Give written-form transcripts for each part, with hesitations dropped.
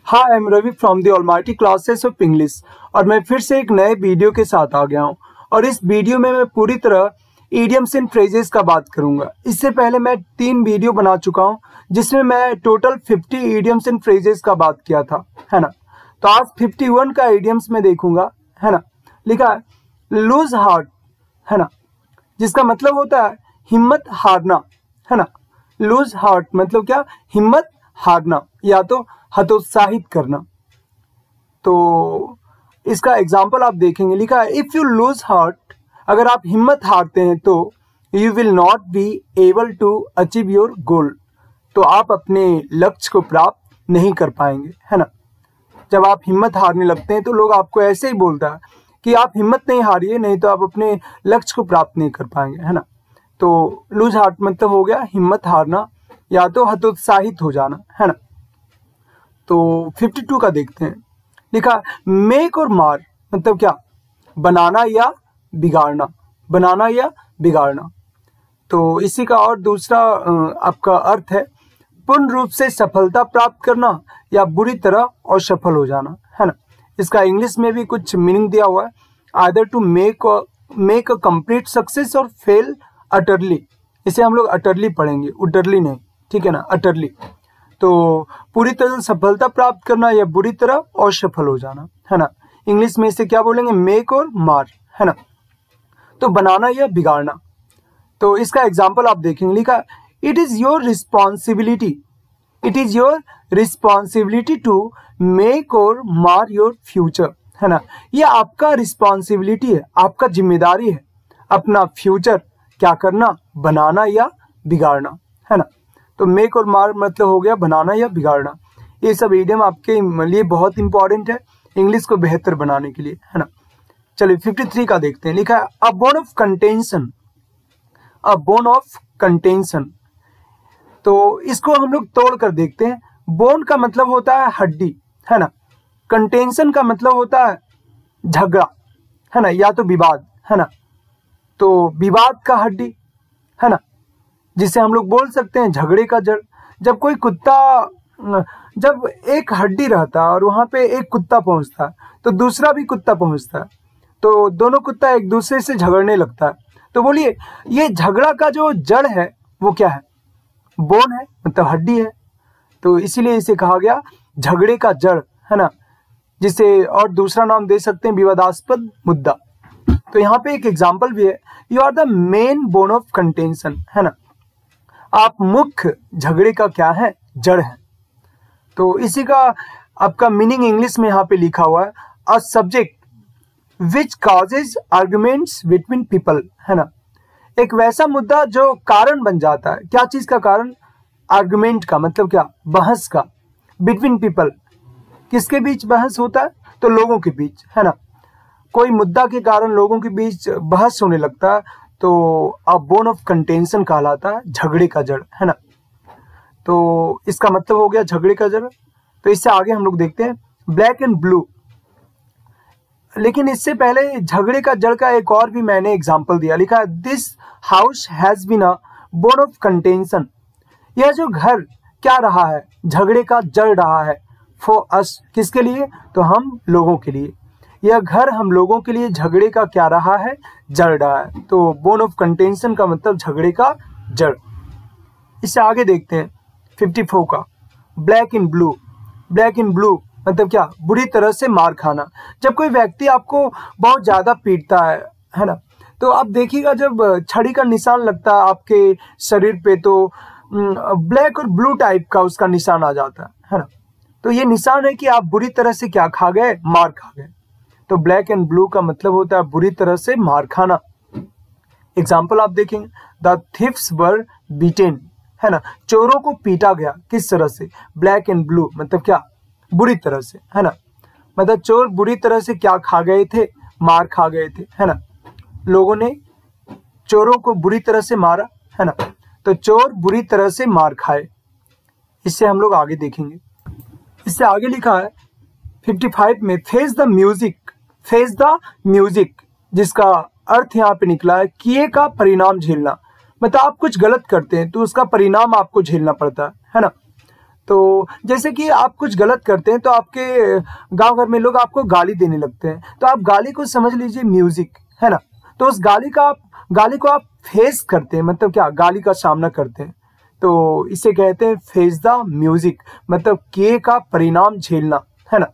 Hi, I am Ravi from the almighty classes of English और मैं फिर से एक नए वीडियो के साथ आ गया हूं। और इस वीडियो में मैं पूरी तरह इडियम्स एंड फ्रेजेस का बात करूंगा। इससे पहले मैं 3 वीडियो बना चुका हूं जिसमें मैं टोटल 50 इडियम्स एंड फ्रेजेस का बात किया था, है ना। तो आज 51 का इडियम्स में देखूंगा, है ना। लिखा है लूज हार्ट, है ना, जिसका मतलब होता है हिम्मत हारना, है ना। लूज हार्ट मतलब क्या? हिम्मत हारना या तो हतोत्साहित करना। तो इसका एग्जाम्पल आप देखेंगे, लिखा है इफ यू लूज हार्ट, अगर आप हिम्मत हारते हैं तो you will not be able to achieve your goal, तो आप अपने लक्ष्य को प्राप्त नहीं कर पाएंगे, है ना। जब आप हिम्मत हारने लगते हैं तो लोग आपको ऐसे ही बोलता है कि आप हिम्मत नहीं हारिए, नहीं तो आप अपने लक्ष्य को प्राप्त नहीं कर पाएंगे, है ना। तो लूज हार्ट मतलब हो गया हिम्मत हारना या तो हतोत्साहित हो जाना, है ना। तो 52 का देखते हैं, लिखा मेक और मार मतलब क्या? बनाना या बिगाड़ना, बनाना या बिगाड़ना। तो इसी का और दूसरा आपका अर्थ है पूर्ण रूप से सफलता प्राप्त करना या बुरी तरह असफल हो जाना, है ना। इसका इंग्लिश में भी कुछ मीनिंग दिया हुआ है, either to make a complete success or fail utterly. इसे हम लोग अटरली पढ़ेंगे, उटरली नहीं, ठीक है ना, अटरली। तो पूरी तरह सफलता प्राप्त करना या बुरी तरह असफल हो जाना, है ना। इंग्लिश में इसे क्या बोलेंगे? मेक और मार, है ना। तो बनाना या बिगाड़ना। तो इसका एग्जाम्पल आप देखेंगे, लिखा it is your responsibility, it is your responsibility to make or mar your future, है ना। ये आपका रिस्पॉन्सिबिलिटी है, आपका जिम्मेदारी है अपना फ्यूचर क्या करना, बनाना या बिगाड़ना, है ना। तो मेक और मार मतलब हो गया बनाना या बिगाड़ना। ये सब इडियम आपके लिए बहुत इंपॉर्टेंट है इंग्लिश को बेहतर बनाने के लिए, है ना। चलिए 53 का देखते हैं, लिखा है a bone of contention, a bone of contention. तो इसको हम लोग तोड़ कर देखते हैं। बोन का मतलब होता है हड्डी, है ना। कंटेंशन का मतलब होता है झगड़ा, है ना, या तो विवाद, है ना। तो विवाद का हड्डी, है ना, जिसे हम लोग बोल सकते हैं झगड़े का जड़। जब कोई कुत्ता, जब एक हड्डी रहता है और वहां पे एक कुत्ता पहुंचता है तो दूसरा भी कुत्ता पहुंचता है, तो दोनों कुत्ता एक दूसरे से झगड़ने लगता है। तो बोलिए ये झगड़ा का जो जड़ है वो क्या है? बोन है, मतलब हड्डी है। तो इसीलिए इसे कहा गया झगड़े का जड़, है ना, जिसे और दूसरा नाम दे सकते हैं विवादास्पद मुद्दा। तो यहाँ पे एक एग्जाम्पल भी है, you are the main bone of contention, है ना। आप मुख्य झगड़े का क्या है? जड़ है। तो इसी का आपका मीनिंग इंग्लिश में यहाँ पे लिखा हुआ है, a subject which causes arguments between people, है ना। एक वैसा मुद्दा जो कारण बन जाता है। क्या चीज का कारण? आर्गुमेंट का मतलब क्या? बहस का। बिटवीन पीपल, किसके बीच बहस होता है? तो लोगों के बीच, है ना। कोई मुद्दा के कारण लोगों के बीच बहस होने लगता है तो अ बोन ऑफ कंटेंशन कहलाता है, झगड़े का जड़, है ना। तो इसका मतलब हो गया झगड़े का जड़। तो इससे आगे हम लोग देखते हैं ब्लैक एंड ब्लू। लेकिन इससे पहले झगड़े का जड़ का एक और भी मैंने एग्जांपल दिया, लिखा है this house has been a bone of contention. यह जो घर क्या रहा है? झगड़े का जड़ रहा है। फॉर अस, किसके लिए? तो हम लोगों के लिए। यह घर हम लोगों के लिए झगड़े का क्या रहा है? जड़ रहा है। तो बोन ऑफ कंटेंशन का मतलब झगड़े का जड़। इससे आगे देखते हैं 54 का black and blue. Black and blue मतलब क्या? बुरी तरह से मार खाना। जब कोई व्यक्ति आपको बहुत ज्यादा पीटता है ना, तो आप देखिएगा जब छड़ी का निशान लगता है आपके शरीर पे तो ब्लैक और ब्लू टाइप का उसका निशान आ जाता है ना। तो ये निशान है कि आप बुरी तरह से क्या खा गए? मार खा गए। तो ब्लैक एंड ब्लू का मतलब होता है बुरी तरह से मार खाना। एग्जाम्पल आप देखेंगे, द थीफ्स वर बीटेन, है ना, चोरों को पीटा गया। किस तरह से? ब्लैक एंड ब्लू मतलब क्या? बुरी तरह से, है ना। मतलब चोर बुरी तरह से क्या खा गए थे? मार खा गए थे, है ना। लोगों ने चोरों को बुरी तरह से मारा, है ना। तो चोर बुरी तरह से मार खाए। इससे हम लोग आगे देखेंगे। इससे आगे लिखा है 55 में face the music, face the music, जिसका अर्थ यहाँ पे निकला है किए का परिणाम झेलना। मतलब आप कुछ गलत करते हैं तो उसका परिणाम आपको झेलना पड़ता है ना। तो जैसे कि आप कुछ गलत करते हैं तो आपके गांव घर में लोग आपको गाली देने लगते हैं, तो आप गाली को समझ लीजिए म्यूजिक, है ना। तो उस गाली को आप फेस करते हैं, मतलब क्या, गाली का सामना करते हैं, तो इसे कहते हैं फेस द म्यूजिक, मतलब किए का परिणाम झेलना, है ना।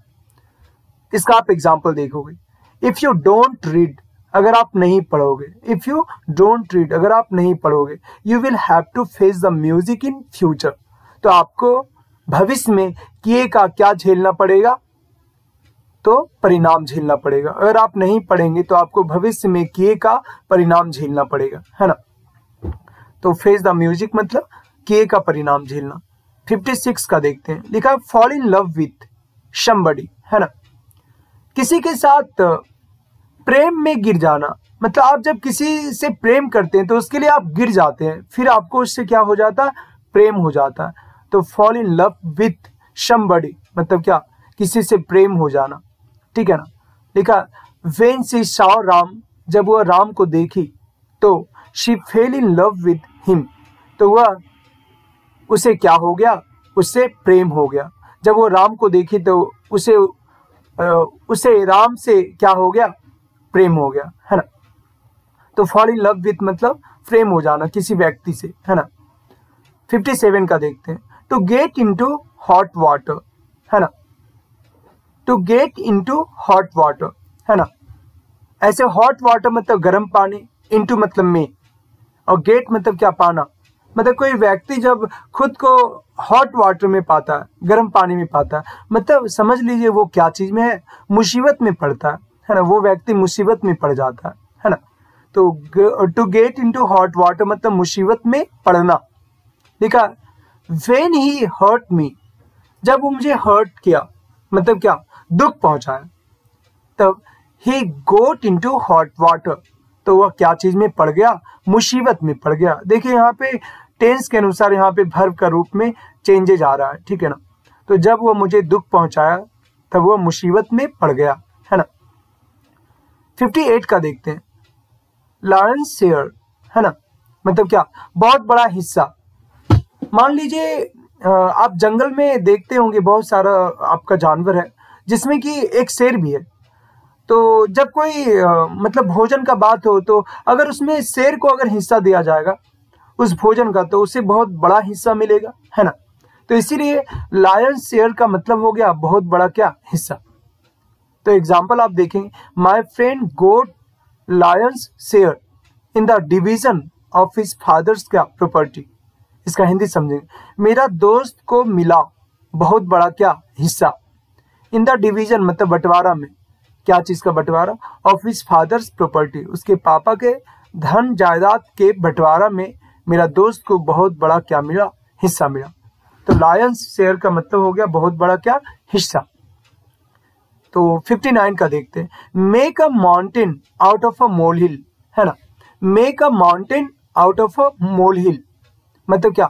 इसका आप एग्जाम्पल देखोगे, इफ यू डोंट रीड, अगर आप नहीं पढ़ोगे, इफ यू डोंट रीड, अगर आप नहीं पढ़ोगे, you will have to face the music in future, तो आपको भविष्य में किए का क्या झेलना पड़ेगा, तो परिणाम झेलना पड़ेगा। अगर आप नहीं पढ़ेंगे तो आपको भविष्य में किए का परिणाम झेलना पड़ेगा, है ना। तो फेस द म्यूजिक मतलब किए का परिणाम झेलना। 56 का देखते हैं, लिखा fall in love with somebody, है ना। किसी के साथ प्रेम में गिर जाना, मतलब आप जब किसी से प्रेम करते हैं तो उसके लिए आप गिर जाते हैं, फिर आपको उससे क्या हो जाता है, प्रेम हो जाता है। तो fall in love with somebody मतलब क्या, किसी से प्रेम हो जाना, ठीक है ना। लिखा व्हेन शी सॉ राम, जब वह राम को देखी तो she fail in love with him, तो वह उसे क्या हो गया, उससे प्रेम हो गया। जब वो राम को देखी तो उसे राम से क्या हो गया, प्रेम हो गया, है ना। तो फॉल इन लव विथ मतलब प्रेम हो जाना किसी व्यक्ति से, है ना। 57 का देखते हैं, to get into hot water, है ना। To get into hot water, है ना। ऐसे हॉट वाटर मतलब गर्म पानी, इनटू मतलब में, और गेट मतलब क्या, पाना। मतलब कोई व्यक्ति जब खुद को हॉट वाटर में पाता है, गर्म पानी में पाता है, मतलब समझ लीजिए वो क्या चीज में है, मुसीबत में पड़ता है ना। वो व्यक्ति मुसीबत में पड़ जाता है ना। तो to get into hot water मतलब मुसीबत में पड़ना। लिखा व्हेन ही हर्ट मी, जब वो मुझे हर्ट किया, मतलब क्या, दुख पहुंचाया, तब ही गोट इनटू हॉट वाटर, तो वह क्या चीज में पड़ गया, मुसीबत में पड़ गया। देखिए यहाँ पे टेंस के अनुसार यहाँ पे वर्ब का रूप में चेंजेज आ रहा है, ठीक है ना। तो जब वह मुझे दुख पहुंचाया तब वह मुसीबत में पड़ गया, है ना। 58 का देखते हैं, लायन शेयर, है ना, मतलब क्या, बहुत बड़ा हिस्सा। मान लीजिए आप जंगल में देखते होंगे बहुत सारा आपका जानवर है, जिसमें कि एक शेर भी है। तो जब कोई मतलब भोजन का बात हो, तो अगर उसमें शेर को अगर हिस्सा दिया जाएगा उस भोजन का, तो उसे बहुत बड़ा हिस्सा मिलेगा, है ना। तो इसीलिए लायन शेयर का मतलब हो गया बहुत बड़ा क्या, हिस्सा। तो एग्जाम्पल आप देखें, my friend got lion's share in the division of his father's क्या प्रॉपर्टी। इसका हिंदी समझेंगे, मेरा दोस्त को मिला बहुत बड़ा क्या, हिस्सा। इन द डिवीजन मतलब बंटवारा में, क्या चीज का बंटवारा, ऑफ हिज फादर्स प्रॉपर्टी, उसके पापा के धन जायदाद के बंटवारा में मेरा दोस्त को बहुत बड़ा क्या मिला, हिस्सा मिला। तो लायंस शेयर का मतलब हो गया बहुत बड़ा क्या, हिस्सा। तो 59 का देखते हैं, make a mountain out of a mole hill, है ना। Make a mountain out of a mole hill मतलब क्या,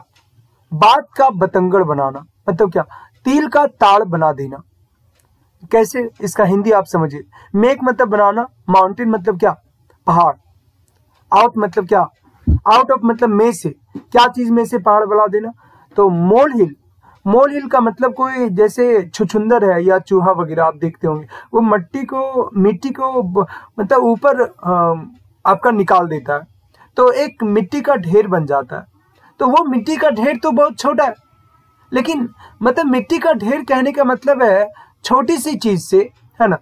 बात का बतंगड़ बनाना, मतलब क्या, तिल का ताड़ बना देना। कैसे, इसका हिंदी आप समझिए, मेक मतलब बनाना, माउंटेन मतलब क्या, पहाड़, आउट मतलब क्या, आउट ऑफ मतलब में से, क्या चीज में से पहाड़ बना देना। तो मोल हिल, मोल हिल का मतलब कोई जैसे छुछुंदर है या चूहा वगैरह आप देखते होंगे, वो मिट्टी को मतलब ऊपर आपका निकाल देता है, तो एक मिट्टी का ढेर बन जाता है। तो वो मिट्टी का ढेर तो बहुत छोटा है, लेकिन मतलब मिट्टी का ढेर कहने का मतलब है छोटी सी चीज से, है ना,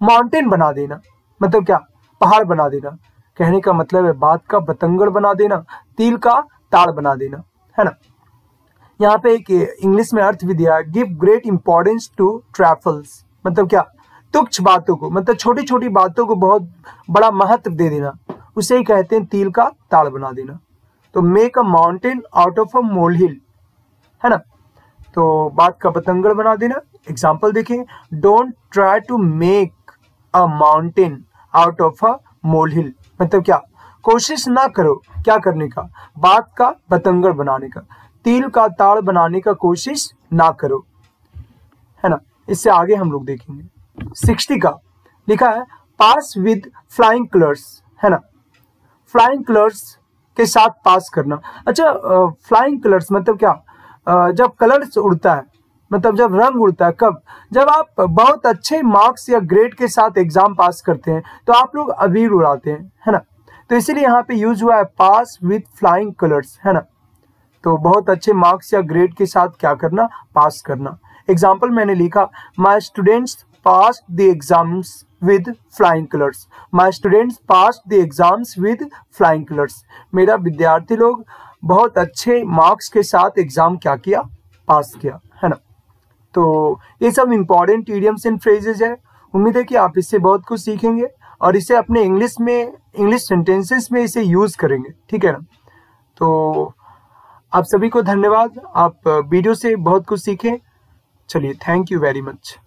माउंटेन बना देना, मतलब क्या, पहाड़ बना देना। कहने का मतलब है बात का बतंगड़ बना देना, तिल का ताड़ बना देना, है ना। यहाँ पे एक इंग्लिश में अर्थ भी दिया है, गिव ग्रेट इंपॉर्टेंस टू ट्रैफल्स, मतलब क्या, तुच्छ बातों को, मतलब छोटी छोटी बातों को बहुत बड़ा महत्व दे देना, उसे ही कहते हैं तिल का ताड़ बना देना। तो make a mountain out of a mole hill, है ना, तो बात का बतंगड़ बना देना। एग्जाम्पल देखें, don't try to make a mountain out of a mole hill, मतलब क्या, कोशिश ना करो क्या करने का, बात का बतंगड़ बनाने का, तिल का ताड़ बनाने का कोशिश ना करो, है ना। इससे आगे हम लोग देखेंगे। 60 का लिखा है, पास विद फ्लाइंग कलर्स, है ना, फ्लाइंग कलर्स के साथ पास करना। अच्छा, फ्लाइंग कलर्स मतलब क्या, जब कलर्स उड़ता है, मतलब जब रंग उड़ता है, कब? जब आप बहुत अच्छे मार्क्स या ग्रेड के साथ एग्जाम पास करते हैं तो आप लोग अबीर उड़ाते हैं, है ना। तो इसीलिए यहाँ पे यूज हुआ है पास विथ फ्लाइंग कलर्स, है ना। तो बहुत अच्छे मार्क्स या ग्रेड के साथ क्या करना? पास करना। एग्जाम्पल मैंने लिखा, my students pass the exams with flying colours. My students pass the exams with flying colours. मेरा विद्यार्थी लोग बहुत अच्छे मार्क्स के साथ एग्जाम क्या किया? पास किया, है ना। तो ये सब इंपॉर्टेंट इडियम्स एंड फ्रेजेज है। उम्मीद है कि आप इससे बहुत कुछ सीखेंगे और इसे अपने इंग्लिश सेंटेंसेस में इसे यूज करेंगे, ठीक है ना। तो आप सभी को धन्यवाद, आप वीडियो से बहुत कुछ सीखें। चलिए, थैंक यू वेरी मच।